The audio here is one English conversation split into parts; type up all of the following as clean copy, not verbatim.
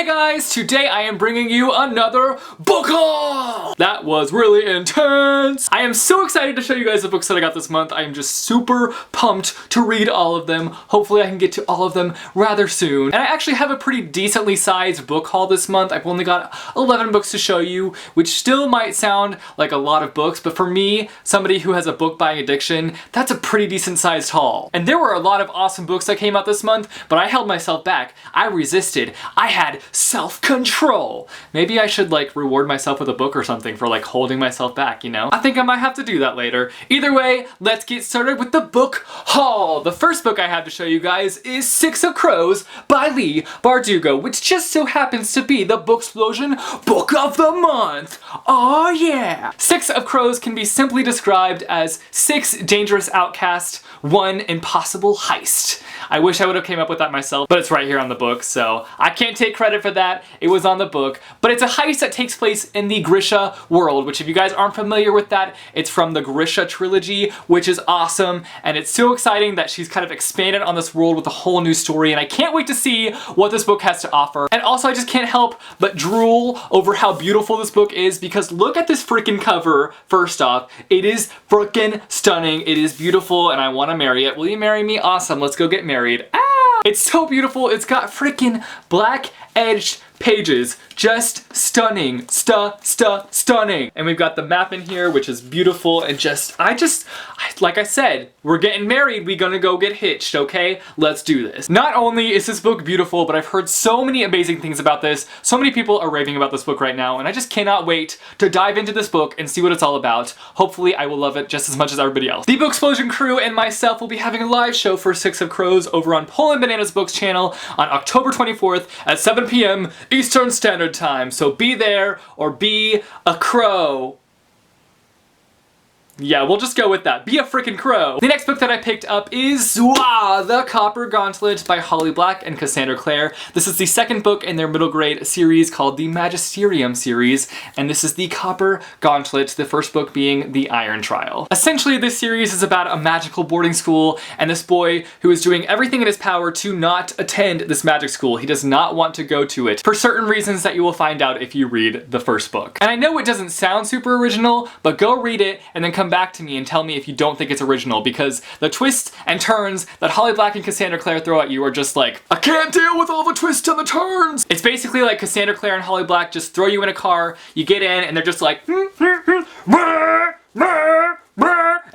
Hey guys, today I am bringing you another book haul! That was really intense! I am so excited to show you guys the books that I got this month. I am just super pumped to read all of them. Hopefully I can get to all of them rather soon. And I actually have a pretty decently sized book haul this month. I've only got 11 books to show you, which still might sound like a lot of books, but for me, somebody who has a book buying addiction, that's a pretty decent sized haul. And there were a lot of awesome books that came out this month, but I held myself back. I resisted. I had self-control. Maybe I should like reward myself with a book or something for like holding myself back, you know? I think I might have to do that later. Either way, let's get started with the book haul. The first book I have to show you guys is Six of Crows by Leigh Bardugo, which just so happens to be the Booksplosion Book of the Month. Oh yeah! Six of Crows can be simply described as 6 dangerous outcasts, 1 impossible heist. I wish I would have came up with that myself, but it's right here on the book, so I can't take credit for that. It was on the book, but it's a heist that takes place in the Grisha world, which if you guys aren't familiar with that, it's from the Grisha trilogy, which is awesome, and it's so exciting that she's kind of expanded on this world with a whole new story, and I can't wait to see what this book has to offer. And also I just can't help but drool over how beautiful this book is, because look at this freaking cover, first off. It is freaking stunning, it is beautiful, and I want to marry it. Will you marry me? Awesome, let's go get married. Ah! It's so beautiful, it's got freaking black edged pages. Just stunning. Stunning. And we've got the map in here, which is beautiful, and like I said, we're getting married, we gonna go get hitched, okay? Let's do this. Not only is this book beautiful, but I've heard so many amazing things about this. So many people are raving about this book right now, and I just cannot wait to dive into this book and see what it's all about. Hopefully I will love it just as much as everybody else. The Booksplosion crew and myself will be having a live show for Six of Crows over on Poland Bananas Books channel on October 24th at 7 p.m. Eastern Standard Time, so be there or be a crow. Yeah, we'll just go with that. Be a freaking crow. The next book that I picked up is The Copper Gauntlet by Holly Black and Cassandra Clare. This is the second book in their middle grade series called the Magisterium series, and this is the Copper Gauntlet, the first book being the Iron Trial. Essentially, this series is about a magical boarding school and this boy who is doing everything in his power to not attend this magic school. He does not want to go to it for certain reasons that you will find out if you read the first book. And I know it doesn't sound super original, but go read it and then come back to me and tell me if you don't think it's original, because the twists and turns that Holly Black and Cassandra Clare throw at you are just like, I can't deal with all the twists and the turns! It's basically like Cassandra Clare and Holly Black just throw you in a car, you get in, and they're just like,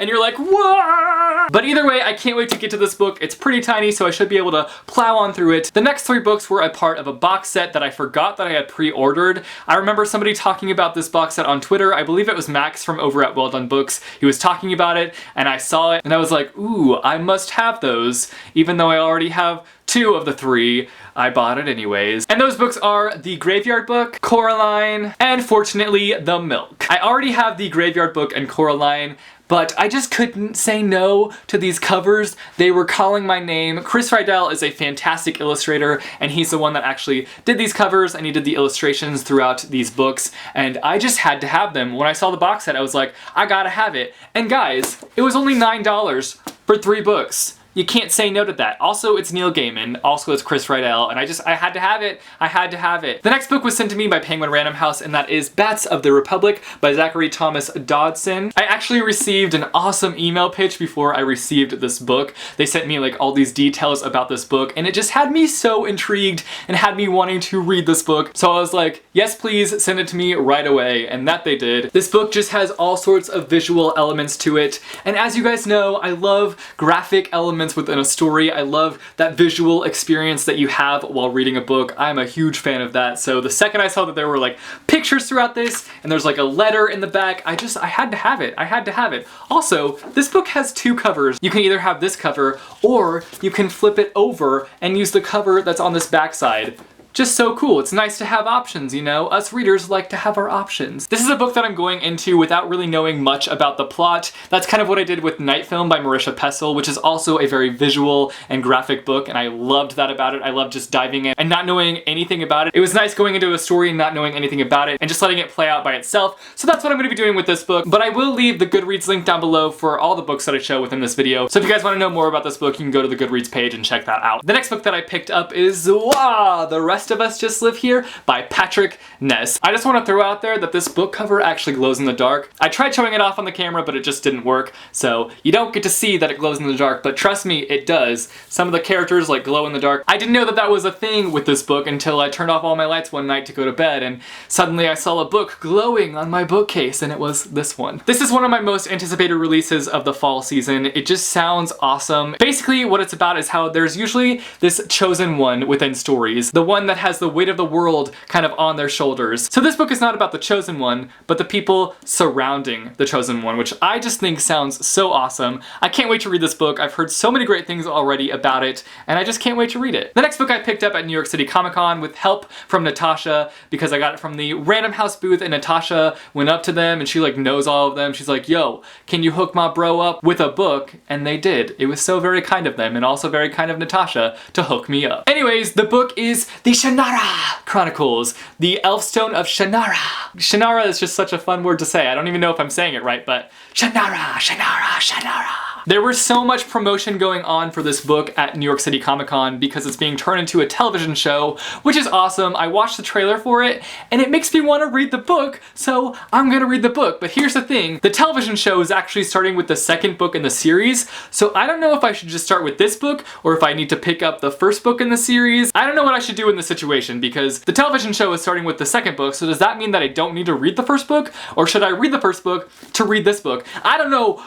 and you're like, what? But either way, I can't wait to get to this book. It's pretty tiny, so I should be able to plow on through it. The next 3 books were a part of a box set that I forgot that I had pre-ordered. I remember somebody talking about this box set on Twitter. I believe it was Max from over at Well Done Books. He was talking about it, and I saw it, and I was like, ooh, I must have those. Even though I already have 2 of the 3, I bought it anyways. And those books are The Graveyard Book, Coraline, and fortunately, The Milk. I already have The Graveyard Book and Coraline, but I just couldn't say no to these covers. They were calling my name. Chris Rydell is a fantastic illustrator, and he's the one that actually did these covers, and he did the illustrations throughout these books, and I just had to have them. When I saw the box set, I was like, I gotta have it. And guys, it was only $9 for 3 books. You can't say no to that. Also, it's Neil Gaiman. Also, it's Chris Rydell. And I had to have it. I had to have it. The next book was sent to me by Penguin Random House, and that is Bats of the Republic by Zachary Thomas Dodson. I actually received an awesome email pitch before I received this book. They sent me like all these details about this book, and it just had me so intrigued and had me wanting to read this book. So I was like, yes, please send it to me right away. And that they did. This book just has all sorts of visual elements to it. And as you guys know, I love graphic elements within a story. I love that visual experience that you have while reading a book. I'm a huge fan of that. So the second I saw that there were like pictures throughout this and there's like a letter in the back, I had to have it. I had to have it. Also, this book has 2 covers. You can either have this cover or you can flip it over and use the cover that's on this back side. Just so cool. It's nice to have options, you know? Us readers like to have our options. This is a book that I'm going into without really knowing much about the plot. That's kind of what I did with Night Film by Marisha Pessl, which is also a very visual and graphic book, and I loved that about it. I loved just diving in and not knowing anything about it. It was nice going into a story and not knowing anything about it and just letting it play out by itself. So that's what I'm going to be doing with this book, but I will leave the Goodreads link down below for all the books that I show within this video. So if you guys want to know more about this book, you can go to the Goodreads page and check that out. The next book that I picked up is The Rest of Us Just Live Here by Patrick Ness. I just want to throw out there that this book cover actually glows in the dark. I tried showing it off on the camera, but it just didn't work, so you don't get to see that it glows in the dark, but trust me, it does. Some of the characters like glow in the dark. I didn't know that that was a thing with this book until I turned off all my lights one night to go to bed, and suddenly I saw a book glowing on my bookcase, and it was this one. This is one of my most anticipated releases of the fall season. It just sounds awesome. Basically, what it's about is how there's usually this chosen one within stories, the one that has the weight of the world kind of on their shoulders. So this book is not about the chosen one, but the people surrounding the chosen one, which I just think sounds so awesome. I can't wait to read this book. I've heard so many great things already about it, and I just can't wait to read it. The next book I picked up at New York City Comic Con with help from Natasha, because I got it from the Random House booth, and Natasha went up to them and she like knows all of them. She's like, yo, can you hook my bro up with a book? And they did. It was so very kind of them, and also very kind of Natasha to hook me up. Anyways, the book is the Shannara Chronicles, the Elfstone of Shannara. Shannara is just such a fun word to say. I don't even know if I'm saying it right, but Shannara, Shannara, Shannara. There was so much promotion going on for this book at New York City Comic Con because it's being turned into a television show, which is awesome. I watched the trailer for it and it makes me want to read the book, so I'm gonna read the book. But here's the thing, the television show is actually starting with the second book in the series, so I don't know if I should just start with this book or if I need to pick up the first book in the series. I don't know what I should do in this situation because the television show is starting with the second book, so does that mean that I don't need to read the first book? Or should I read the first book to read this book? I don't know.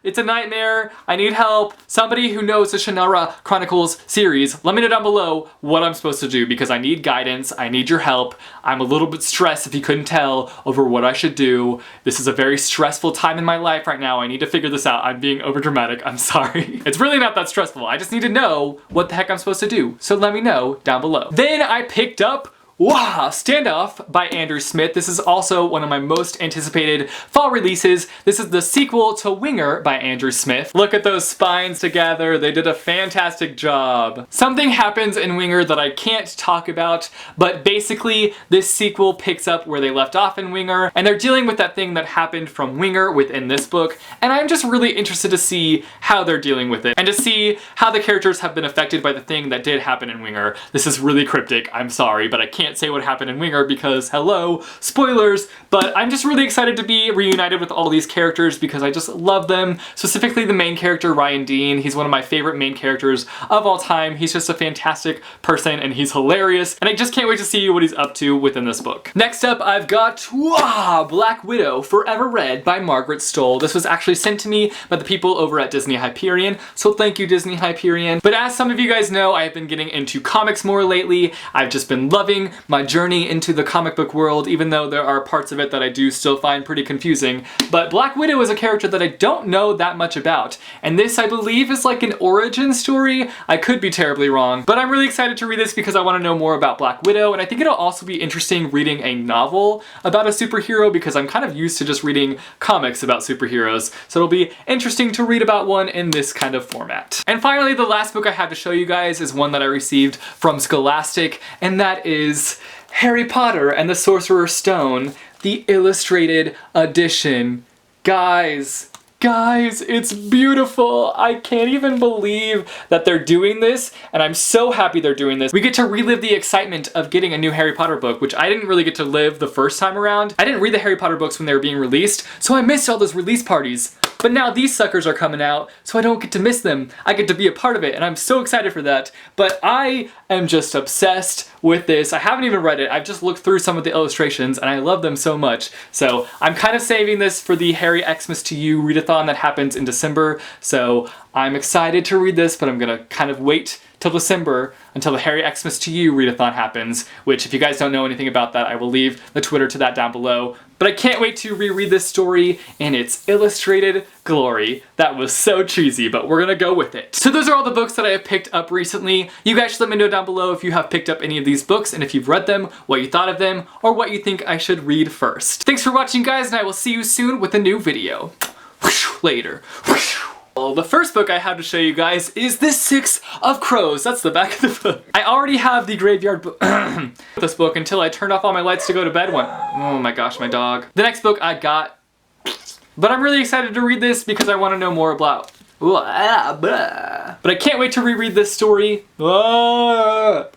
It's a nightmare. I need help. Somebody who knows the Shannara Chronicles series, let me know down below what I'm supposed to do because I need guidance. I need your help. I'm a little bit stressed, if you couldn't tell, over what I should do. This is a very stressful time in my life right now. I need to figure this out. I'm being overdramatic. I'm sorry. It's really not that stressful. I just need to know what the heck I'm supposed to do. So let me know down below. Then I picked up Wha Stand Off by Andrew Smith. This is also one of my most anticipated fall releases. This is the sequel to Winger by Andrew Smith. Look at those spines together. They did a fantastic job. Something happens in Winger that I can't talk about, but basically this sequel picks up where they left off in Winger, and they're dealing with that thing that happened from Winger within this book, and I'm just really interested to see how they're dealing with it, and to see how the characters have been affected by the thing that did happen in Winger. This is really cryptic, I'm sorry, but I can't say what happened in Winger because, hello, spoilers, but I'm just really excited to be reunited with all these characters because I just love them, specifically the main character, Ryan Dean. He's one of my favorite main characters of all time. He's just a fantastic person and he's hilarious, and I just can't wait to see what he's up to within this book. Next up, I've got Black Widow Forever Read by Margaret STOHL. This was actually sent to me by the people over at Disney Hyperion, so thank you, Disney Hyperion. But as some of you guys know, I've been getting into comics more lately. I've just been loving my journey into the comic book world, even though there are parts of it that I do still find pretty confusing. But Black Widow is a character that I don't know that much about, and this, I believe, is like an origin story. I could be terribly wrong, but I'm really excited to read this because I want to know more about Black Widow, and I think it'll also be interesting reading a novel about a superhero because I'm kind of used to just reading comics about superheroes, so it'll be interesting to read about one in this kind of format. And finally, the last book I have to show you guys is one that I received from Scholastic, and that is Harry Potter and the Sorcerer's Stone, the illustrated edition. Guys, it's beautiful. I can't even believe that they're doing this, and I'm so happy they're doing this. We get to relive the excitement of getting a new Harry Potter book, which I didn't really get to live the first time around. I didn't read the Harry Potter books when they were being released, so I missed all those release parties. But now these suckers are coming out, so I don't get to miss them. I get to be a part of it, and I'm so excited for that. But I am just obsessed with this. I haven't even read it. I've just looked through some of the illustrations, and I love them so much. So I'm kind of saving this for the Harry Xmas to You read-a-thon that happens in December. So I'm excited to read this, but I'm gonna kind of wait till December until the Harry Xmas to You read-a-thon happens, which if you guys don't know anything about that, I will leave the Twitter to that down below. But I can't wait to reread this story in its illustrated glory. That was so cheesy, but we're gonna go with it. So those are all the books that I have picked up recently. You guys should let me know down below if you have picked up any of these books and if you've read them, what you thought of them, or what you think I should read first. Thanks for watching, guys, and I will see you soon with a new video. Later. Well, the first book I have to show you guys is The Six of Crows. That's the back of the book. I already have the graveyard book this book until I turned off all my lights to go to bed oh my gosh, my dog. The next book I got, but I'm really excited to read this because I want to know more about but I can't wait to reread this story.